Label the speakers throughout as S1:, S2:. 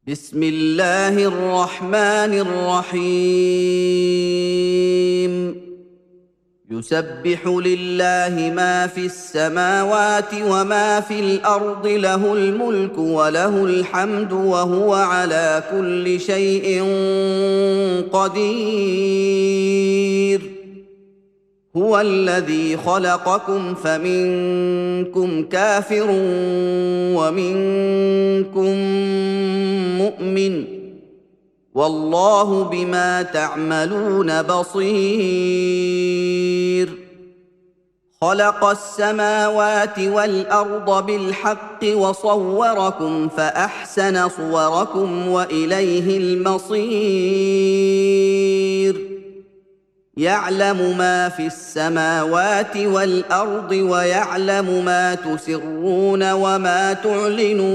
S1: بسم الله الرحمن الرحيم يسبح لله ما في السماوات وما في الارض له الملك وله الحمد وهو على كل شيء قدير هو الذي خلقكم فمنكم كافر ومنكم مؤمن والله بما تعملون بصير خلق السماوات والارض بالحق وصوركم فاحسن صوركم واليه المصير يعلم ما في السماوات والارض ويعلم ما تسرون وما تعلنون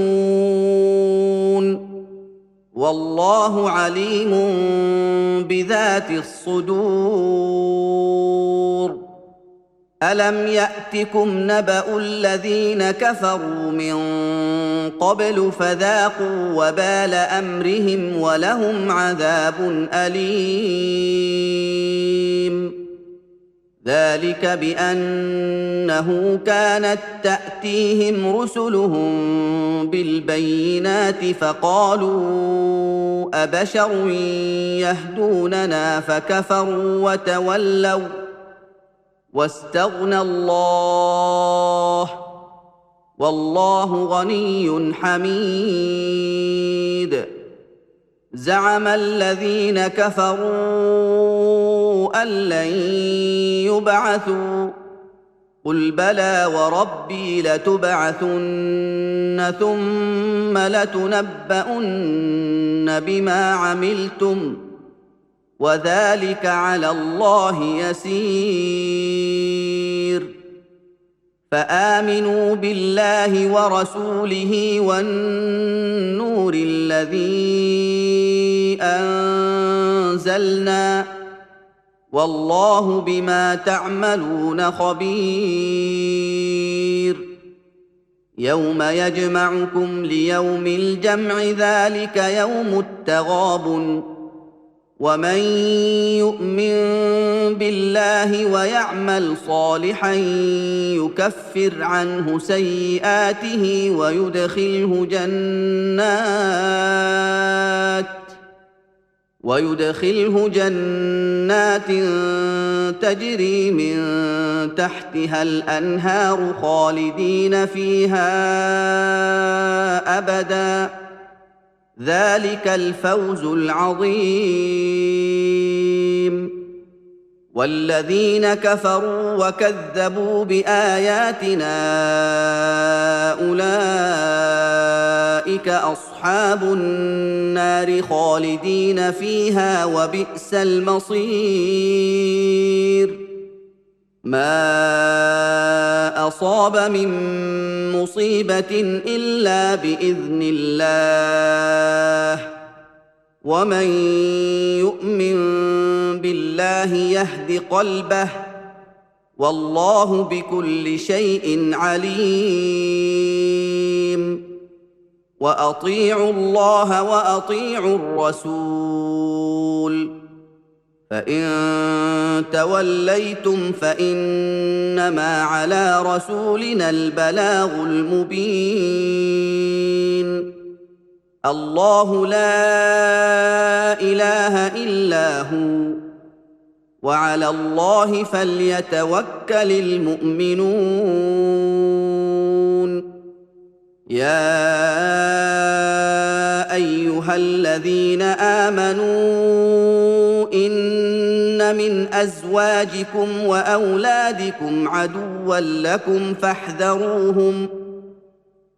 S1: والله عليم بذات الصدور الم ياتكم نبأ الذين كفروا من قبل فذاقوا وبال امرهم ولهم عذاب اليم ذلك بانه كانت تاتيهم رسلهم بالبينات فقالوا ابشر يهدوننا فكفروا وتولوا واستغنى الله والله غني حميد زعم الذين كفروا ان لن يبعثوا قل بلى وربي لتبعثن ثم لتنبؤن بما عملتم وذلك على الله يسير فامنوا بالله ورسوله والنور الذي انزلنا والله بما تعملون خبير يوم يجمعكم ليوم الجمع ذلك يوم التغابن ومن يؤمن بالله ويعمل صالحا يكفر عنه سيئاته ويدخله جنات تجري من تحتها الانهار خالدين فيها ابدا ذلك الفوز العظيم والذين كفروا وكذبوا باياتنا اولئك اصحاب النار خالدين فيها وبئس المصير ما اصاب من مصيبه الا باذن الله ومن يؤمن بالله يهد قلبه والله بكل شيء عليم واطيعوا الله واطيعوا الرسول فان توليتم فانما على رسولنا البلاغ المبين الله لا اله الا هو وعلى الله فليتوكل المؤمنون يا ايها الذين امنوا ان من ازواجكم واولادكم عدوا لكم فاحذروهم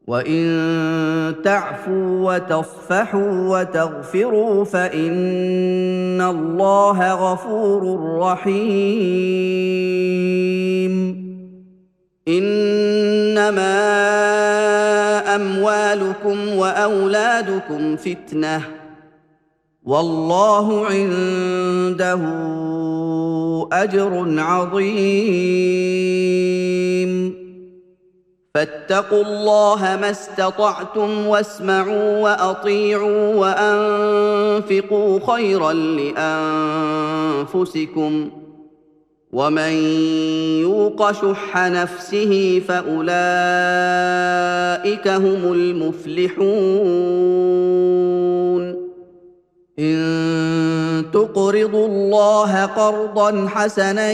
S1: وان تعفوا وتصفحوا وتغفروا فان الله غفور رحيم انما اموالكم واولادكم فتنه والله عنده اجر عظيم فاتقوا الله ما استطعتم واسمعوا واطيعوا وانفقوا خيرا لانفسكم ومن يوق شح نفسه فاولئك هم المفلحون ان تقرضوا الله قرضا حسنا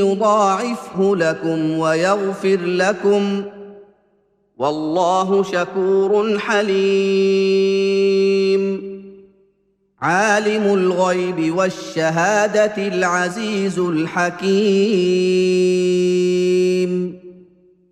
S1: يضاعفه لكم ويغفر لكم والله شكور حليم عالم الغيب والشهاده العزيز الحكيم